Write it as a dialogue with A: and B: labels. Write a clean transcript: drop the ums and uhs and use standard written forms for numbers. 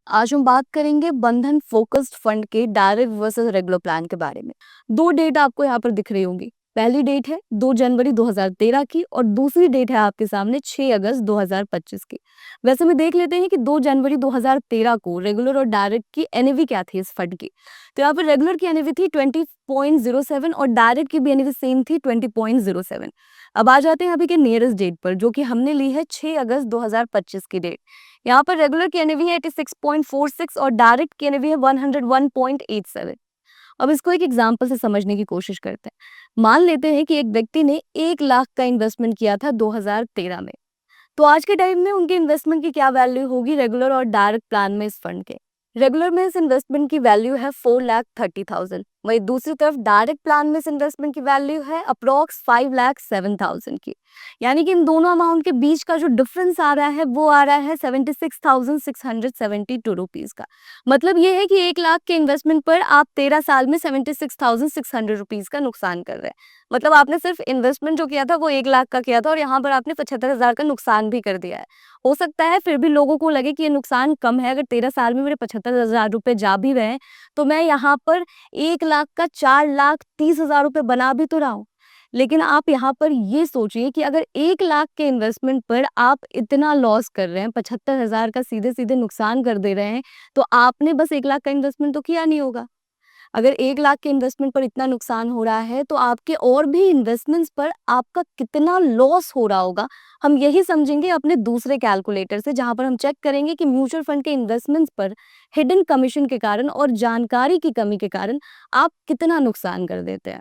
A: आज हम बात करेंगे बंधन फोकस्ड फंड के डायरेक्ट वर्सेस रेगुलर प्लान के बारे में। दो डेट आपको यहाँ पर दिख रही होंगी। पहली डेट है 2 जनवरी 2013 की और दूसरी डेट है आपके सामने 6 अगस्त 2025 की। वैसे में देख लेते हैं कि 2 जनवरी 2013 को रेगुलर और डायरेक्ट की एनएवी क्या थी इस फंड की। तो यहाँ पर रेगुलर की एनएवी थी 20.07 और डायरेक्ट की भी एनएवी सेम थी 20.07। अब आ जाते हैं अभी के नियरेस्ट डेट पर, जो कि हमने ली है 6 अगस्त 2025 की डेट। यहाँ पर रेगुलर की एनएवी है 86.46 और डायरेक्ट की एनएवी है 101.87। अब इसको एक एग्जांपल से समझने की कोशिश करते हैं। मान लेते हैं कि एक व्यक्ति ने 1 लाख का इन्वेस्टमेंट किया था 2013 में। तो आज के टाइम में उनके इन्वेस्टमेंट की क्या वैल्यू होगी रेगुलर और डायरेक्ट प्लान में इस फंड के। रेगुलर में इस इन्वेस्टमेंट की वैल्यू है 4,30,000। वहीं दूसरी तरफ डायरेक्ट प्लान में इस इन्वेस्टमेंट की वैल्यू है अप्रोक्स 5,07,000 की। यानी कि इन दोनों अमाउंट के बीच का जो डिफरेंस आ रहा है वो आ रहा है 76,672 रुपीज का। मतलब ये है कि 1 लाख के इन्वेस्टमेंट पर आप 13 साल में 76,600 रुपीज का नुकसान कर रहे हैं। मतलब आपने सिर्फ इन्वेस्टमेंट जो किया था वो 1 लाख का किया था और यहाँ पर आपने 75,000 का नुकसान भी कर दिया है। हो सकता है फिर भी लोगों को लगे कि ये नुकसान कम है, अगर 13 साल में मेरे 75,000 रुपए जा भी रहे हैं तो मैं यहाँ पर 1 लाख का 4,30,000 रुपए बना भी तो रहा हूँ। लेकिन आप यहाँ पर ये सोचिए कि अगर 1 लाख के इन्वेस्टमेंट पर आप इतना लॉस कर रहे हैं, 75,000 का सीधे सीधे नुकसान कर दे रहे हैं, तो आपने बस 1 लाख का इन्वेस्टमेंट तो किया नहीं होगा। अगर 1 लाख के इन्वेस्टमेंट पर इतना नुकसान हो रहा है तो आपके और भी इन्वेस्टमेंट्स पर आपका कितना लॉस हो रहा होगा, हम यही समझेंगे अपने दूसरे कैलकुलेटर से, जहां पर हम चेक करेंगे कि म्यूचुअल फंड के इन्वेस्टमेंट्स पर हिडन कमीशन के कारण और जानकारी की कमी के कारण आप कितना नुकसान कर देते हैं।